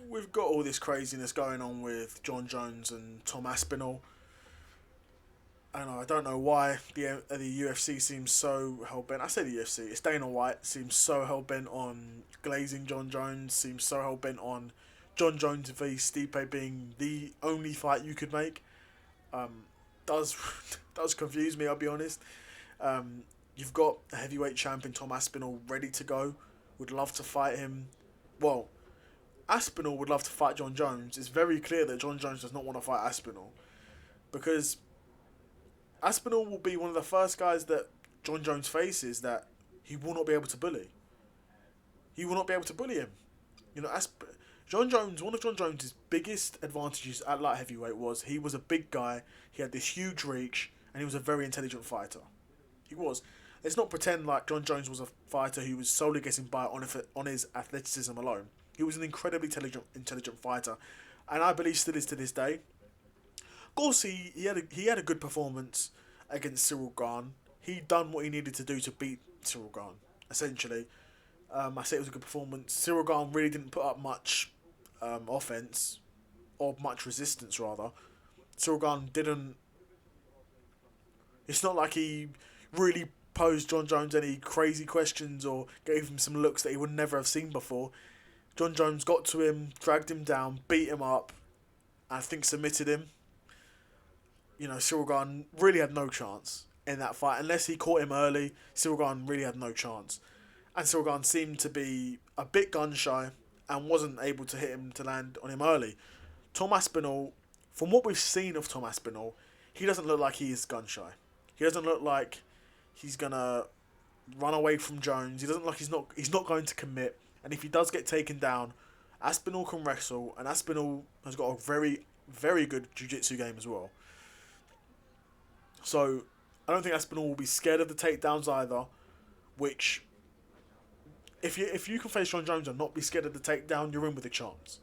we've got all this craziness going on with Jon Jones and Tom Aspinall. I don't know why the UFC seems so hell bent. I say the UFC. It's Dana White seems so hell bent on glazing Jon Jones. Seems so hell bent on Jon Jones v Stipe being the only fight you could make. Does does confuse me. I'll be honest. You've got a heavyweight champion Tom Aspinall ready to go. Would love to fight him. Well, Aspinall would love to fight Jon Jones. It's very clear that Jon Jones does not want to fight Aspinall because Aspinall will be one of the first guys that Jon Jones faces that he will not be able to bully. He will not be able to bully him. You know, Jon Jones, one of Jon Jones' biggest advantages at light heavyweight was he was a big guy, he had this huge reach, and he was a very intelligent fighter. He was. Let's not pretend like Jon Jones was a fighter who was solely getting by on his athleticism alone. He was an incredibly intelligent fighter, and I believe still is to this day. Of course, he had a good performance against Cyril Gane. He done what he needed to do to beat Cyril Gane, essentially. I say it was a good performance. Cyril Gane really didn't put up much offense, or much resistance rather. Cyril Gane didn't. It's not like he really posed Jon Jones any crazy questions or gave him some looks that he would never have seen before. Jon Jones got to him, dragged him down, beat him up, and I think submitted him. You know, Cyril Gane really had no chance in that fight. Unless he caught him early, Cyril Gane really had no chance. And Cyril Gane seemed to be a bit gun shy and wasn't able to hit him to land on him early. Tom Aspinall, from what we've seen of Tom Aspinall, he doesn't look like he is gun shy. He doesn't look like he's gonna run away from Jones. He doesn't look like he's not going to commit. And if he does get taken down, Aspinall can wrestle, and Aspinall has got a very, very good jiu-jitsu game as well. So I don't think Aspinall will be scared of the takedowns either. Which, if you can face Jon Jones and not be scared of the takedown, you're in with a chance.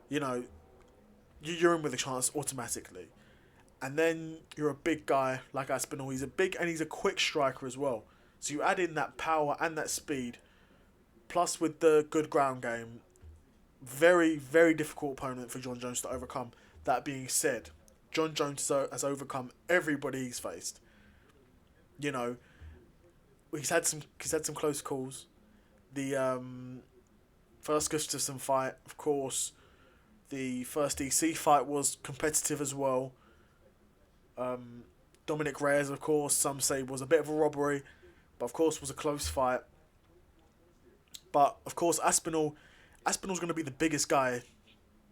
You know, you're in with a chance automatically. And then you're a big guy like Aspinall. He's a quick striker as well. So you add in that power and that speed, plus with the good ground game. Very, very difficult opponent for Jon Jones to overcome. That being said, Jon Jones has overcome everybody he's faced. You know, he's had some close calls. The first Gustafsson fight, of course. The first DC fight was competitive as well. Dominic Reyes, of course, some say was a bit of a robbery, but of course was a close fight. But of course, Aspinall's going to be the biggest guy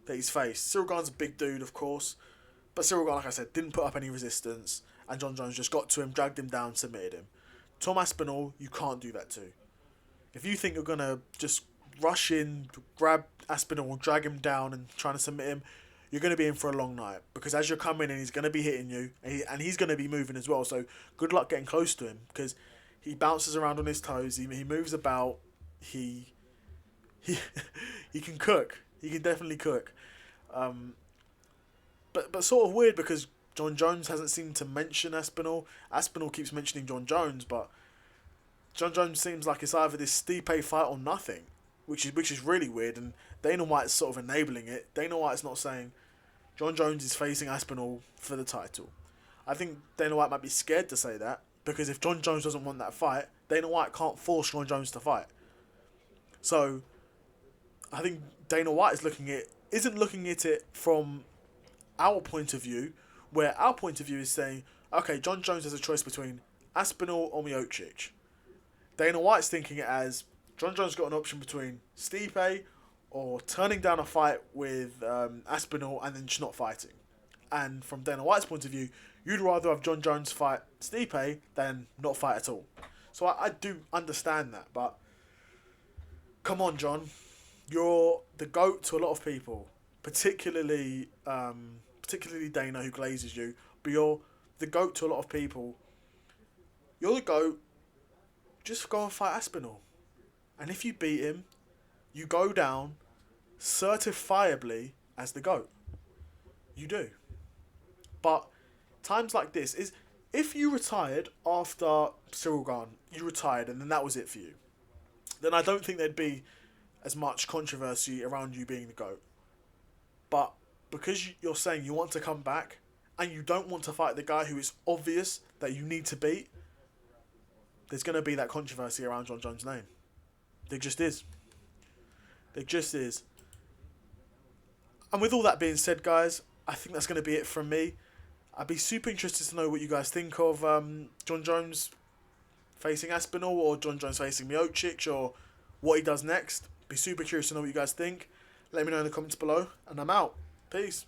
that he's faced. Cyril Gane's a big dude, of course, but Cyril Gane, like I said, didn't put up any resistance, and Jon Jones just got to him, dragged him down, submitted him. Tom Aspinall, you can't do that to. If you think you're going to just rush in, grab Aspinall, drag him down and trying to submit him, you're going to be in for a long night. Because as you're coming in, he's going to be hitting you, and he's going to be moving as well. So good luck getting close to him, because he bounces around on his toes, he moves about, he can cook. He can definitely cook. But sort of weird because Jon Jones hasn't seemed to mention Aspinall. Aspinall keeps mentioning Jon Jones, but Jon Jones seems like it's either this Stipe fight or nothing, which is really weird. And Dana White's sort of enabling it. Dana White's not saying Jon Jones is facing Aspinall for the title. I think Dana White might be scared to say that, because if Jon Jones doesn't want that fight, Dana White can't force Jon Jones to fight. So I think Dana White isn't looking at it from our point of view, where our point of view is saying, okay, Jon Jones has a choice between Aspinall or Miocic. Dana White's thinking it as Jon Jones got an option between Stipe or turning down a fight with Aspinall and then just not fighting. And from Dana White's point of view, you'd rather have Jon Jones fight Stipe than not fight at all. So I do understand that, but come on, Jon. You're the GOAT to a lot of people, particularly Dana, who glazes you, but you're the GOAT to a lot of people. You're the GOAT. Just go and fight Aspinall. And if you beat him, you go down certifiably as the GOAT. You do. But times like this is, if you retired after Cyril Gane, you retired and then that was it for you, then I don't think there'd be as much controversy around you being the GOAT. But because you're saying you want to come back and you don't want to fight the guy who is obvious that you need to beat, there's going to be that controversy around Jon Jones' name. There just is. There just is. And with all that being said, guys, I think that's going to be it from me. I'd be super interested to know what you guys think of Jon Jones facing Aspinall, or Jon Jones facing Miocic, or what he does next. Be super curious to know what you guys think. Let me know in the comments below, and I'm out. Peace.